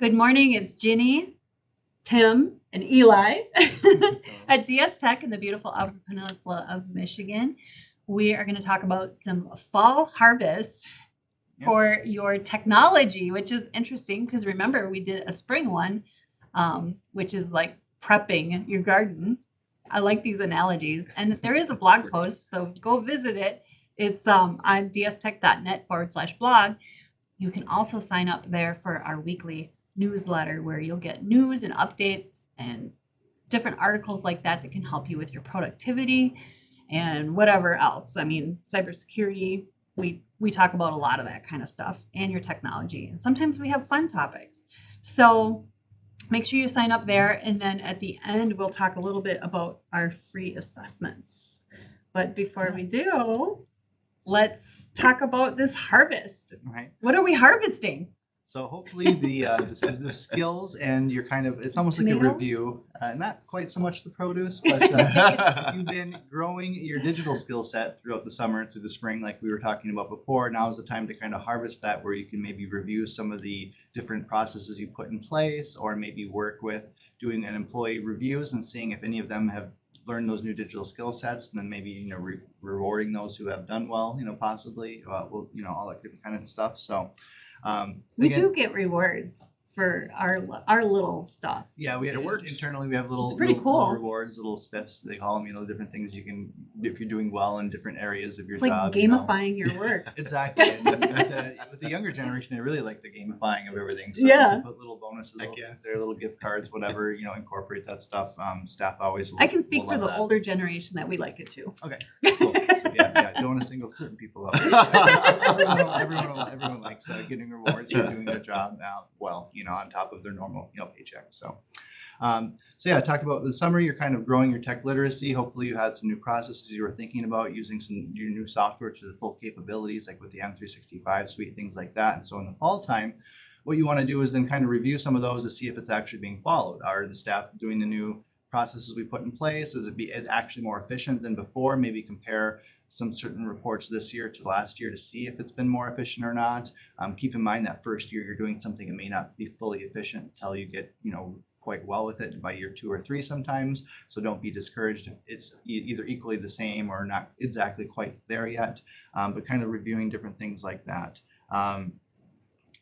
Good morning. It's Ginny, Tim, and Eli at DSTech in the beautiful Upper Peninsula of Michigan. We are going to talk about some fall harvest for your technology, which is interesting because remember we did a spring one, which is like prepping your garden. I like these analogies, and there is a blog post, so go visit it. It's on dstech.net/blog. You can also sign up there for our weekly newsletter where you'll get news and updates and different articles like that that can help you with your productivity and whatever else. I mean, cybersecurity, we talk about a lot of that kind of stuff and your technology. And sometimes we have fun topics. So make sure you sign up there. And then at the end, we'll talk a little bit about our free assessments. But before we do, let's talk about this harvest. Right. What are we harvesting? So hopefully the skills and you're kind of, it's almost Tomatoes? like a review, not quite so much the produce, but if you've been growing your digital skill set throughout the summer through the spring, like we were talking about before, now is the time to kind of harvest that, where you can maybe review some of the different processes you put in place, or maybe work with doing an employee reviews and seeing if any of them have learn those new digital skill sets, and then maybe rewarding those who have done well, possibly all that good kind of stuff. So we do get rewards for our little stuff. Yeah, we have internally. We have little cool rewards, little spiffs they call them. Different things you can, if you're doing well in different areas of your job. It's like gamifying your work. Exactly. And with the younger generation, they really like the gamifying of everything. So yeah, you can put little bonuses, things there, little gift cards, whatever. Incorporate that stuff. Staff always. I can speak for the older generation that we like it too. Okay. Cool. So, yeah. Don't want to single certain people out. Everyone likes getting rewards for doing their job well. On top of their normal, paycheck. So I talked about the summer. You're kind of growing your tech literacy. Hopefully, you had some new processes you were thinking about using your new software to the full capabilities, like with the M365 suite, things like that. And so in the fall time, what you want to do is then kind of review some of those to see if it's actually being followed. Are the staff doing the new processes we put in place? Is it actually more efficient than before? Maybe compare some certain reports this year to last year to see if it's been more efficient or not. Keep in mind that first year you're doing something that may not be fully efficient until you get quite well with it by year 2 or 3 sometimes. So don't be discouraged if it's either equally the same or not exactly quite there yet, but kind of reviewing different things like that.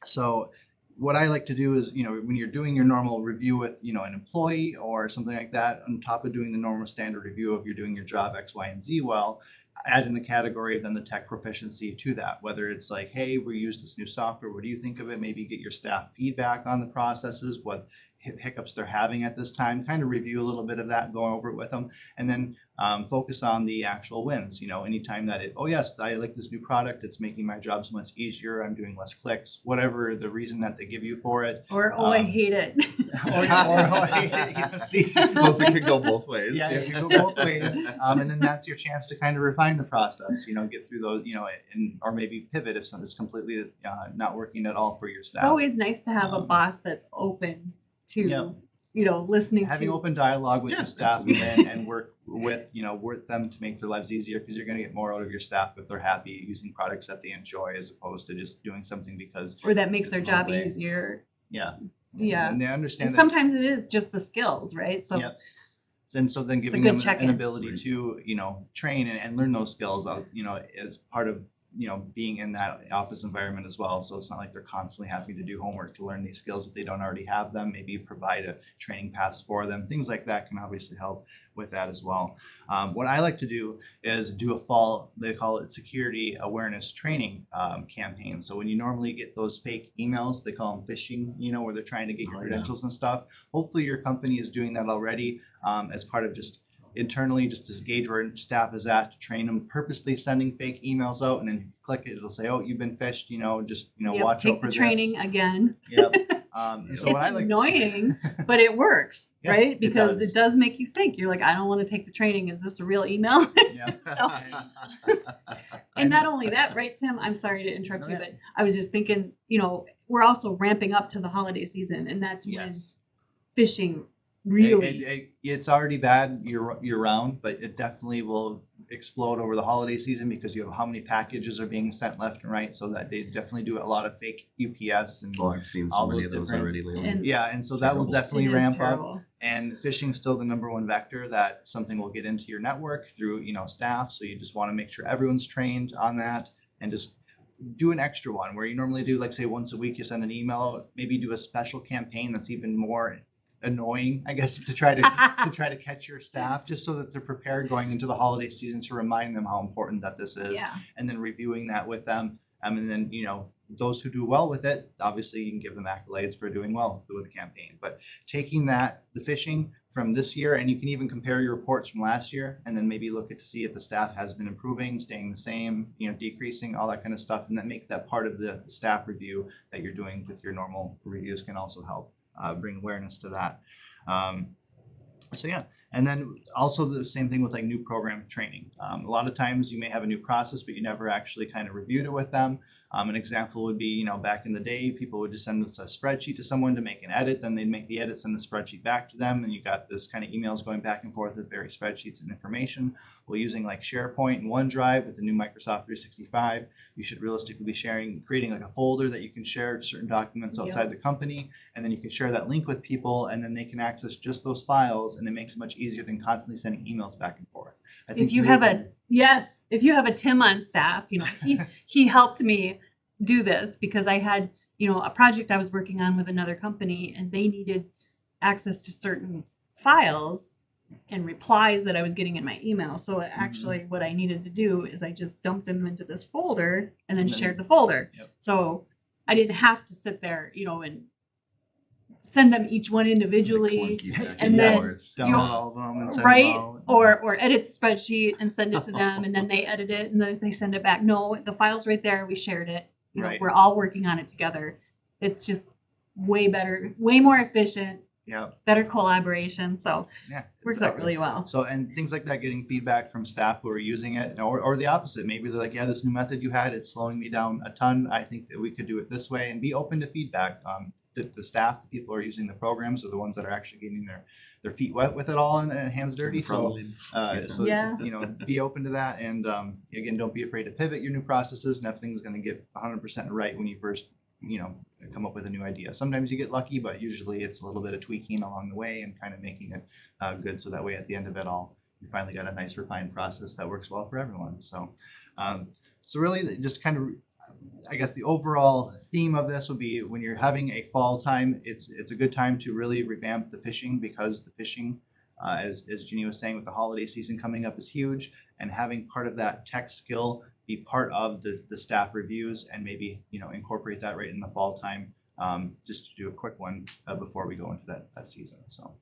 So what I like to do is, when you're doing your normal review with, an employee or something like that, on top of doing the normal standard review of you're doing your job X, Y, and Z well, add in a category of then the tech proficiency to that, whether it's like, hey, we use this new software, what do you think of it? Maybe get your staff feedback on the processes, what hiccups they're having at this time, kind of review a little bit of that, go over it with them, and then focus on the actual wins. Anytime that yes, I like this new product, it's making my job so much easier, I'm doing less clicks, whatever the reason that they give you for it. Or I hate it. or I hate it. See, I suppose it could go both ways. Yeah, it could go both ways. And then that's your chance to kind of refine the process, get through those, or maybe pivot if something's completely not working at all for your staff. It's always nice to have a boss that's open to, listening having to open dialogue with your staff and work with, with them to make their lives easier, because you're going to get more out of your staff if they're happy using products that they enjoy, as opposed to just doing something because or that makes their job easier. Yeah. And they understand and sometimes it is just the skills, right? So and so then giving them an ability to train and learn those skills as part of being in that office environment as well. So it's not like they're constantly having to do homework to learn these skills if they don't already have them. Maybe provide a training paths for them. Things like that can obviously help with that as well. What I like to do is do a fall, they call it security awareness training campaign. So when you normally get those fake emails, they call them phishing, where they're trying to get your credentials and stuff. Hopefully your company is doing that already as part of just internally, just to gauge where staff is at, to train them, purposely sending fake emails out, and then you click it, it'll say, oh, you've been phished, watch out for this. Take the training again. Yep. And so it's annoying, but it works, yes, right? Because it does make you think. You're like, I don't want to take the training. Is this a real email? Yeah. And not only that, right, Tim? I'm sorry to interrupt you, but I was just thinking, we're also ramping up to the holiday season, and that's when phishing really. It's already bad year round, but it definitely will explode over the holiday season because you have how many packages are being sent left and right, so that they definitely do a lot of fake UPS and Oh, I've seen so all many those of those different- already lately. And- yeah, and so It's that will terrible. definitely It is ramp up. terrible. And phishing is still the number one vector that something will get into your network through, staff. So you just want to make sure everyone's trained on that, and just do an extra one where you normally do, like, say, once a week you send an email. Maybe do a special campaign that's even more annoying, I guess, to try to catch your staff, just so that they're prepared going into the holiday season, to remind them how important that this is, Yeah. and then reviewing that with them. And then, those who do well with it, obviously you can give them accolades for doing well with the campaign. But taking the phishing from this year, and you can even compare your reports from last year, and then maybe look at to see if the staff has been improving, staying the same, decreasing, all that kind of stuff, and then make that part of the staff review that you're doing with your normal reviews can also help bring awareness to that. So yeah, and then also the same thing with like new program training. A lot of times you may have a new process, but you never actually kind of reviewed it with them. An example would be, back in the day, people would just send us a spreadsheet to someone to make an edit, then they'd make the edit, send the spreadsheet back to them, and you got this kind of emails going back and forth with various spreadsheets and information. Well, using like SharePoint and OneDrive with the new Microsoft 365, you should realistically be creating like a folder that you can share certain documents outside the company, and then you can share that link with people, and then they can access just those files, and it makes it much easier than constantly sending emails back and forth. If you have a Tim on staff, he helped me do this because I had, a project I was working on with another company, and they needed access to certain files and replies that I was getting in my email. So actually what I needed to do is I just dumped them into this folder and then shared the folder. Yep. So I didn't have to sit there, and send them each one individually. And then download all of them and send right them out. or edit the spreadsheet and send it to them, and then they edit it and then they send it back. No, the file's right there, we shared it, Right. We're all working on it together. It's just way better, way more efficient, better collaboration, so Yeah, works out really well. So, and things like that, getting feedback from staff who are using it, or the opposite. Maybe they're like, yeah, this new method you had, it's slowing me down a ton. I think that we could do it this way, and be open to feedback. The staff, the people who are using the programs, are the ones that are actually getting their feet wet with it all and hands dirty. So be open to that, and again, don't be afraid to pivot your new processes. Nothing's going to get 100% right when you first come up with a new idea. Sometimes you get lucky, but usually it's a little bit of tweaking along the way and kind of making it good, so that way at the end of it all, you finally got a nice refined process that works well for everyone. So really just kind of, I guess the overall theme of this will be, when you're having a fall time, it's a good time to really revamp the phishing, because the phishing, as Jeannie was saying, with the holiday season coming up, is huge, and having part of that tech skill be part of the staff reviews, and maybe incorporate that right in the fall time, just to do a quick one before we go into that season. So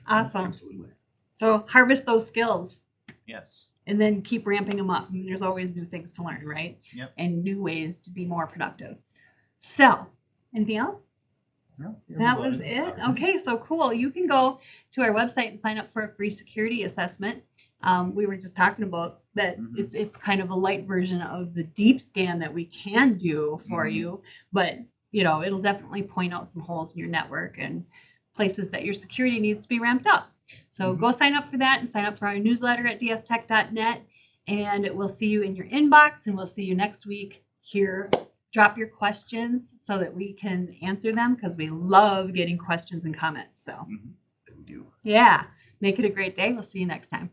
Awesome. Absolutely. So harvest those skills. Yes. And then keep ramping them up. I mean, there's always new things to learn, right? Yep. And new ways to be more productive. So, anything else? No, That was it? Okay, so cool. You can go to our website and sign up for a free security assessment. We were just talking about that. It's kind of a light version of the deep scan that we can do for you, but it'll definitely point out some holes in your network and places that your security needs to be ramped up. So go sign up for that, and sign up for our newsletter at dstech.net, and we'll see you in your inbox, and we'll see you next week here. Drop your questions so that we can answer them, because we love getting questions and comments. So We do. yeah, make it a great day. We'll see you next time.